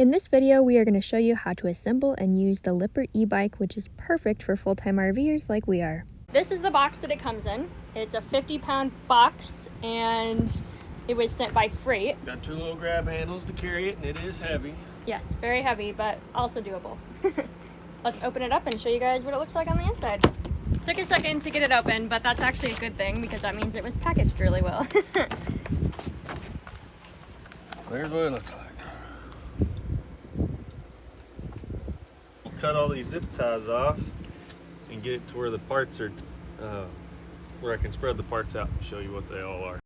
In this video, we are going to show you how to assemble and use the Lippert e-bike, which is perfect for full-time RVers like we are. This is the box that it comes in. It's a 50-pound box, and it was sent by freight. Got two little grab handles to carry it, and it is heavy. Yes, very heavy, but also doable. Let's open it up and show you guys what it looks like on the inside. Took a second to get it open, but that's actually a good thing because that means it was packaged really well. There's what it looks like. We'll cut all these zip ties off and get it to where the parts are, where I can spread the parts out and show you what they all are.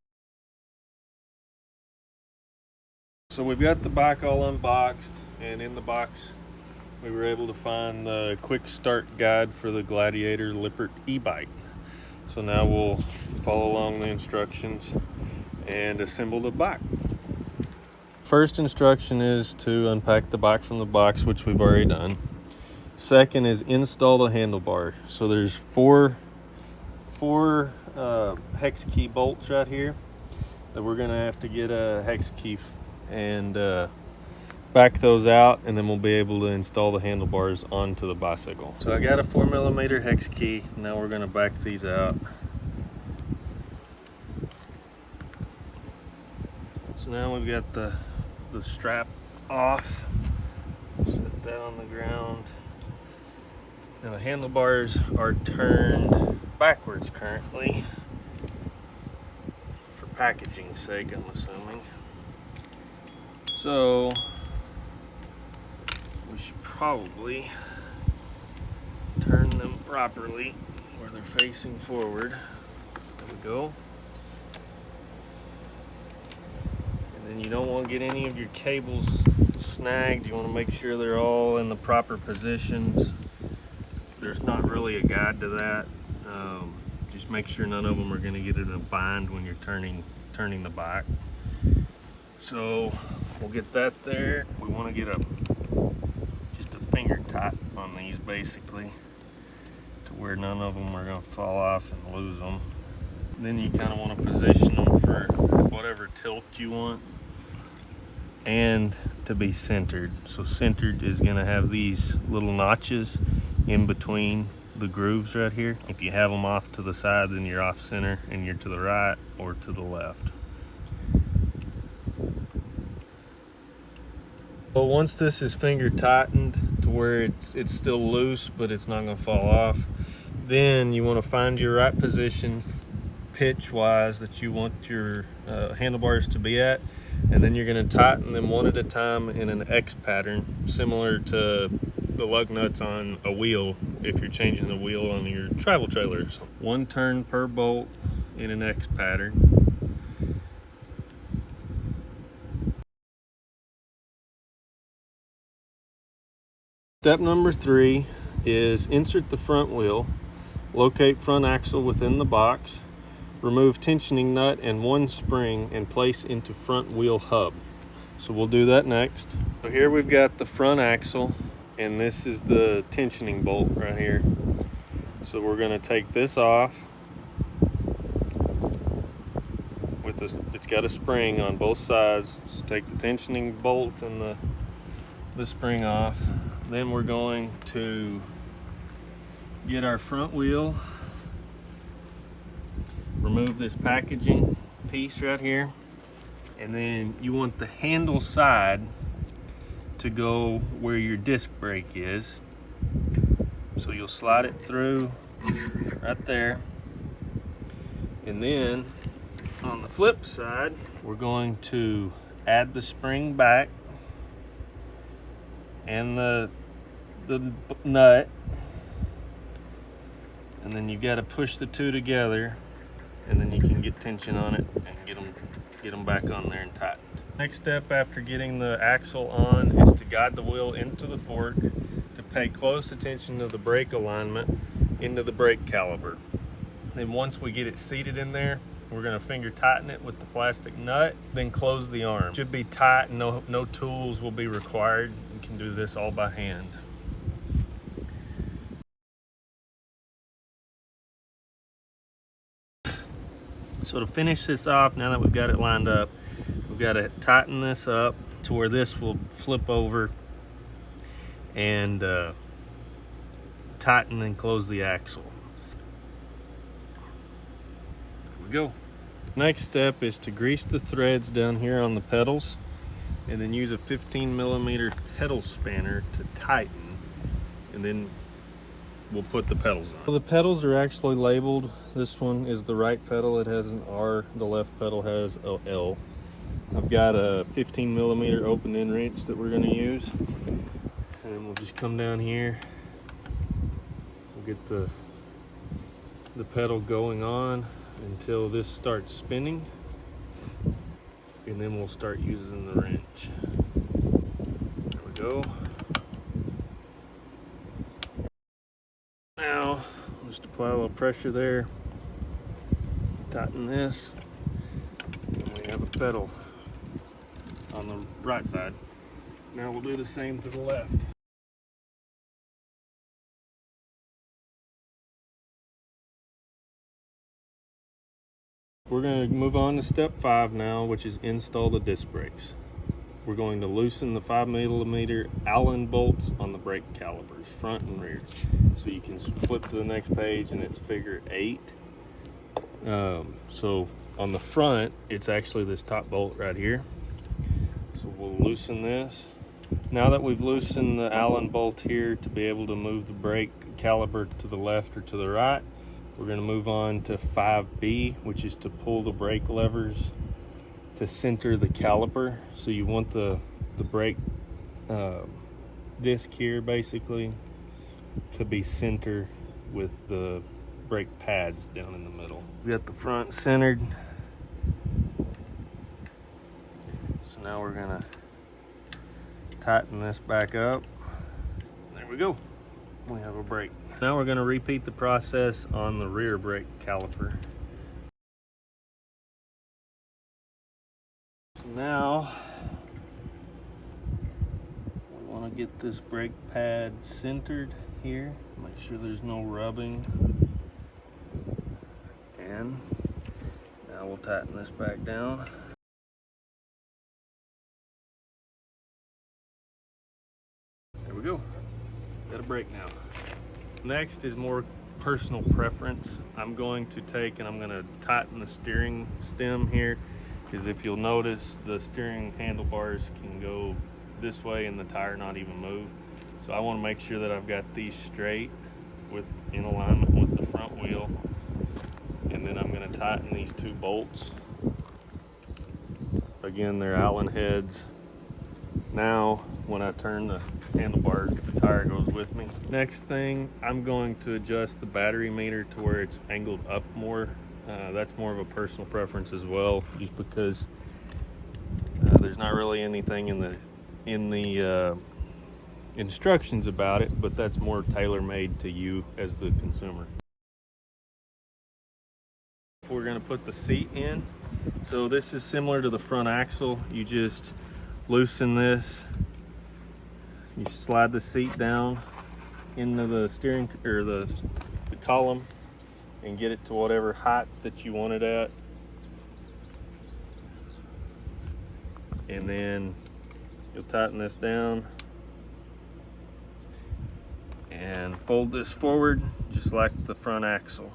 So we've got the bike all unboxed, and in the box we were able to find the quick start guide for the Gladiator Lippert e-bike. So now we'll follow along the instructions and assemble the bike. First instruction is to unpack the bike from the box, which we've already done. Second is install the handlebar. So there's four hex key bolts right here that we're gonna have to get a hex key and back those out, and then we'll be able to install the handlebars onto the bicycle. So I got a 4mm hex key. Now we're gonna back these out. So now we've got the strap off. Set that on the ground. Now the handlebars are turned backwards currently for packaging's sake, I'm assuming. So we should probably turn them properly where they're facing forward. There we go. And then you don't want to get any of your cables snagged. You want to make sure they're all in the proper positions. There's not really a guide to that. Just make sure none of them are going to get in a bind when you're turning the bike. So we'll get that there. We want to get just a finger tight on these basically, to where none of them are going to fall off and lose them. Then you kind of want to position them for whatever tilt you want and to be centered. So centered is going to have these little notches in between the grooves right here. If you have them off to the side, then you're off center and you're to the right or to the left. But once this is finger tightened to where it's still loose but it's not going to fall off, then you want to find your right position pitch wise that you want your handlebars to be at, and then you're going to tighten them one at a time in an X pattern, similar to the lug nuts on a wheel if you're changing the wheel on your travel trailer. So one turn per bolt in an X pattern. Step number 3 is insert the front wheel, locate front axle within the box, remove tensioning nut and one spring and place into front wheel hub. So we'll do that next. So here we've got the front axle, and this is the tensioning bolt right here. So we're going to take this off. With this, it's got a spring on both sides. So take the tensioning bolt and the spring off. Then we're going to get our front wheel, remove this packaging piece right here, and then you want the handle side to go where your disc brake is. So you'll slide it through right there. And then on the flip side, we're going to add the spring back and the nut, and then you've got to push the two together, and then you can get tension on it and get them back on there and tightened. Next step after getting the axle on is to guide the wheel into the fork, to pay close attention to the brake alignment into the brake caliper. Then once we get it seated in there, we're going to finger tighten it with the plastic nut, then close the arm. It should be tight and no tools will be required. You can do this all by hand. So to finish this off, now that we've got it lined up, we've got to tighten this up to where this will flip over and tighten and close the axle. There we go. Next step is to grease the threads down here on the pedals and then use a 15mm pedal spanner to tighten, and then we'll put the pedals on. So the pedals are actually labeled. This one is the right pedal, it has an R, the left pedal has a L. I've got a 15mm open end wrench that we're going to use, and we'll just come down here. We'll get the pedal going on until this starts spinning, and then we'll start using the wrench. There we go. Now, just apply a little pressure there, tighten this, and we have a pedal on the right side. Now we'll do the same to the left. We're going to move on to step 5 now, which is install the disc brakes. We're going to loosen the 5mm Allen bolts on the brake calipers, front and rear. So you can flip to the next page and it's figure 8. So on the front, it's actually this top bolt right here. So we'll loosen this. Now that we've loosened the Allen bolt here to be able to move the brake caliper to the left or to the right, we're going to move on to 5B, which is to pull the brake levers to center the caliper. So you want the brake disc here basically to be center with the brake pads down in the middle. We got the front centered. So now we're going to tighten this back up. There we go. We have a brake. Now we're going to repeat the process on the rear brake caliper. So now we want to get this brake pad centered here. Make sure there's no rubbing. And now we'll tighten this back down. There we go. Got a brake now. Next is more personal preference. I'm going to take and I'm going to tighten the steering stem here, because if you'll notice, the steering handlebars can go this way and the tire not even move. So I want to make sure that I've got these straight in alignment with the front wheel. And then I'm going to tighten these 2 bolts. Again, they're Allen heads. Now, when I turn the handlebars, the tire goes with me. Next thing, I'm going to adjust the battery meter to where it's angled up more. That's more of a personal preference as well, just because there's not really anything in the instructions about it, but that's more tailor-made to you as the consumer. We're going to put the seat in. So this is similar to the front axle. You just loosen this, you slide the seat down into the steering or the column and get it to whatever height that you want it at, and then you'll tighten this down and fold this forward just like the front axle,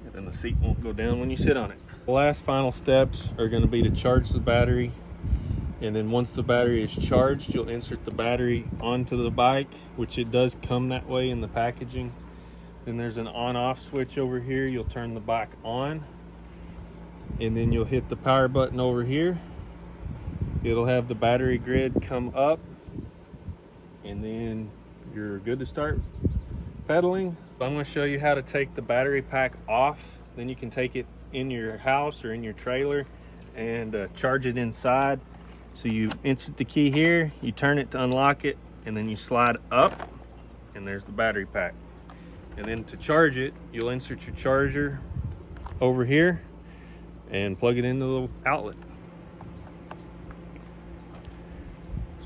and then the seat won't go down when you sit on it. The last final steps are going to be to charge the battery. And then once the battery is charged, you'll insert the battery onto the bike, which it does come that way in the packaging. Then there's an on-off switch over here. You'll turn the bike on, and then you'll hit the power button over here. It'll have the battery grid come up, and then you're good to start pedaling. I'm going to show you how to take the battery pack off. Then you can take it in your house or in your trailer and charge it inside. So you insert the key here, you turn it to unlock it, and then you slide up, and there's the battery pack. And then to charge it, you'll insert your charger over here and plug it into the outlet.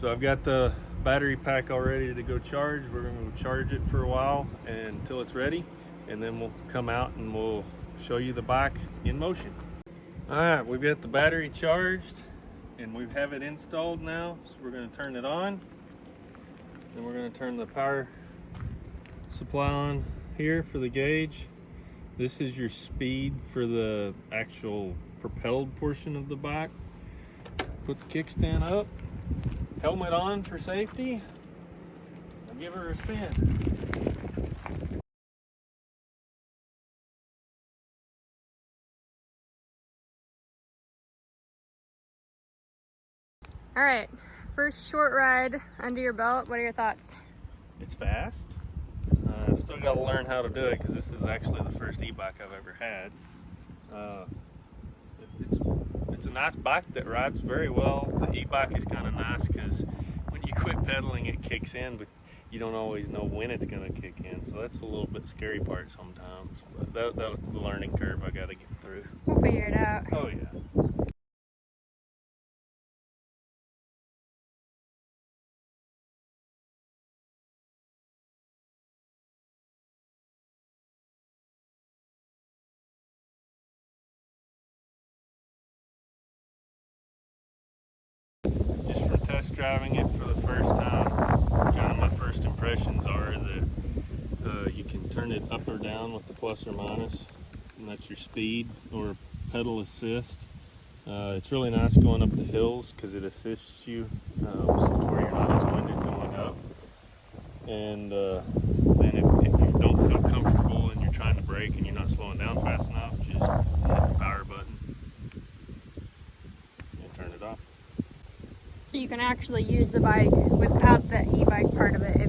So I've got the battery pack all ready to go charge. We're going to charge it for a while until it's ready, and then we'll come out and we'll show you the bike in motion. All right, we've got the battery charged, and we have it installed now. So we're going to turn it on. Then we're going to turn the power supply on here for the gauge. This is your speed for the actual propelled portion of the bike. Put the kickstand up, helmet on for safety, and give her a spin. All right, first short ride under your belt. What are your thoughts? It's fast. I've still got to learn how to do it because this is actually the first e-bike I've ever had. It's a nice bike that rides very well. The e-bike is kind of nice because when you quit pedaling, it kicks in, but you don't always know when it's going to kick in. So that's a little bit scary part sometimes. But that's the learning curve I got to get through. We'll figure it out. Oh yeah. Just from test driving it for the first time, kind of my first impressions are that you can turn it up or down with the plus or minus, and that's your speed or pedal assist. It's really nice going up the hills because it assists you to where you're not as winded going up. And then if you don't feel comfortable and you're trying to brake and you're not slowing down fast enough, just hit the power button and turn it off. So you can actually use the bike without the e-bike part of it